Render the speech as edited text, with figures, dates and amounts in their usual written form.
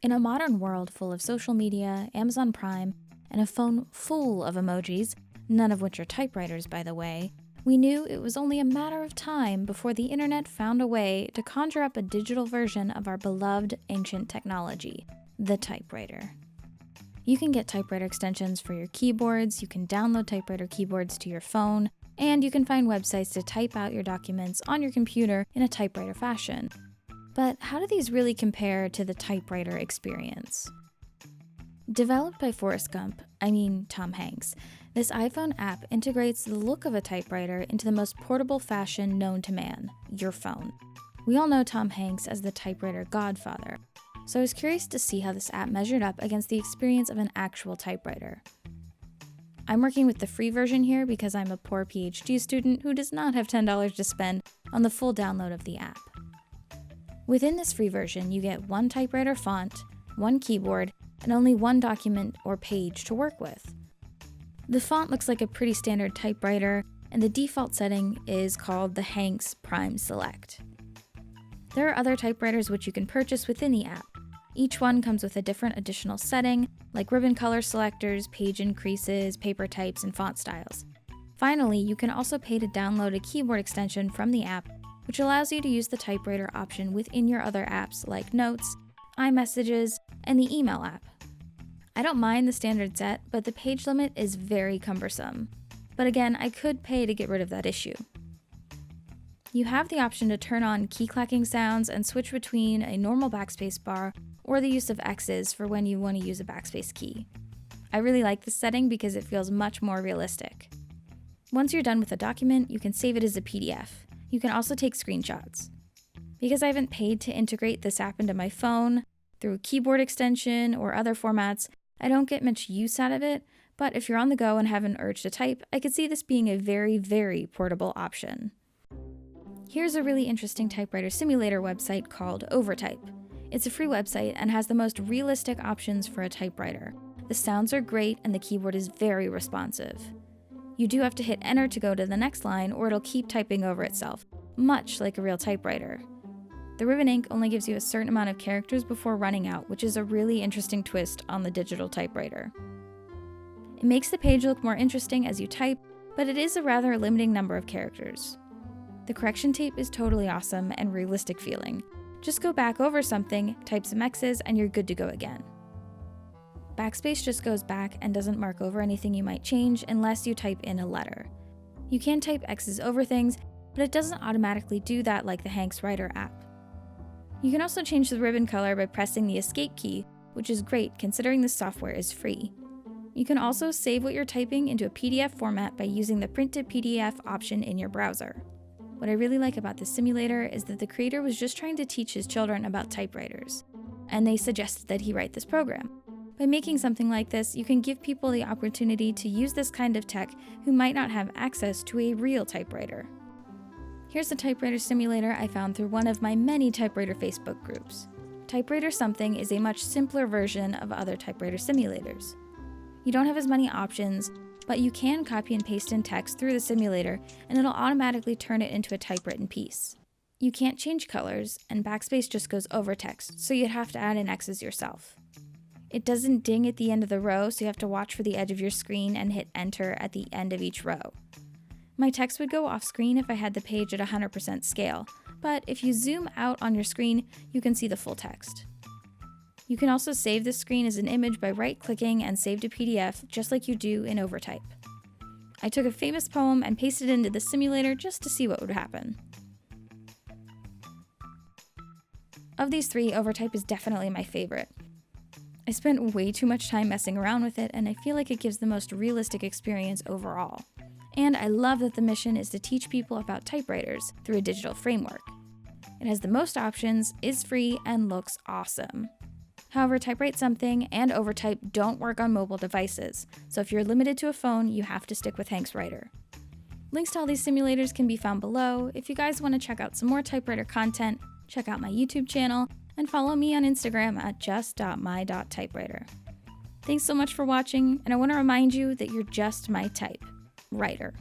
In a modern world full of social media, Amazon Prime, and a phone full of emojis, none of which are typewriters by the way, we knew it was only a matter of time before the internet found a way to conjure up a digital version of our beloved ancient technology, the typewriter. You can get typewriter extensions for your keyboards, you can download typewriter keyboards to your phone, and you can find websites to type out your documents on your computer in a typewriter fashion. But how do these really compare to the typewriter experience? Developed by Tom Hanks, this iPhone app integrates the look of a typewriter into the most portable fashion known to man, your phone. We all know Tom Hanks as the typewriter godfather, so I was curious to see how this app measured up against the experience of an actual typewriter. I'm working with the free version here because I'm a poor PhD student who does not have $10 to spend on the full download of the app. Within this free version, you get one typewriter font, one keyboard, and only one document or page to work with. The font looks like a pretty standard typewriter, and the default setting is called the Hanks Prime Select. There are other typewriters which you can purchase within the app. Each one comes with a different additional setting, like ribbon color selectors, page increases, paper types, and font styles. Finally, you can also pay to download a keyboard extension from the app, which allows you to use the typewriter option within your other apps like Notes, iMessages, and the email app. I don't mind the standard set, but the page limit is very cumbersome. But again, I could pay to get rid of that issue. You have the option to turn on key clacking sounds and switch between a normal backspace bar or the use of X's for when you want to use a backspace key. I really like this setting because it feels much more realistic. Once you're done with a document, you can save it as a PDF. You can also take screenshots. Because I haven't paid to integrate this app into my phone, through a keyboard extension or other formats, I don't get much use out of it, but if you're on the go and have an urge to type, I could see this being a very, very portable option. Here's a really interesting typewriter simulator website called Overtype. It's a free website and has the most realistic options for a typewriter. The sounds are great and the keyboard is very responsive. You do have to hit enter to go to the next line or it'll keep typing over itself, much like a real typewriter. The ribbon ink only gives you a certain amount of characters before running out, which is a really interesting twist on the digital typewriter. It makes the page look more interesting as you type, but it is a rather limiting number of characters. The correction tape is totally awesome and realistic feeling. Just go back over something, type some X's, and you're good to go again. Backspace just goes back and doesn't mark over anything you might change unless you type in a letter. You can type X's over things, but it doesn't automatically do that like the Hanks Writer app. You can also change the ribbon color by pressing the escape key, which is great considering this software is free. You can also save what you're typing into a PDF format by using the Print to PDF option in your browser. What I really like about this simulator is that the creator was just trying to teach his children about typewriters, and they suggested that he write this program. By making something like this, you can give people the opportunity to use this kind of tech who might not have access to a real typewriter. Here's a typewriter simulator I found through one of my many typewriter Facebook groups. Typewriter Something is a much simpler version of other typewriter simulators. You don't have as many options, but you can copy and paste in text through the simulator and it'll automatically turn it into a typewritten piece. You can't change colors, and backspace just goes over text, so you'd have to add in X's yourself. It doesn't ding at the end of the row, so you have to watch for the edge of your screen and hit enter at the end of each row. My text would go off screen if I had the page at 100% scale, but if you zoom out on your screen, you can see the full text. You can also save this screen as an image by right-clicking and save to PDF, just like you do in Overtype. I took a famous poem and pasted it into the simulator just to see what would happen. Of these three, Overtype is definitely my favorite. I spent way too much time messing around with it, and I feel like it gives the most realistic experience overall. And I love that the mission is to teach people about typewriters through a digital framework. It has the most options, is free, and looks awesome. However, Typewrite Something and Overtype don't work on mobile devices, so if you're limited to a phone, you have to stick with Hanks Writer. Links to all these simulators can be found below. If you guys want to check out some more typewriter content, check out my YouTube channel, and follow me on Instagram at just.my.typewriter. Thanks so much for watching, and I want to remind you that you're just my type writer.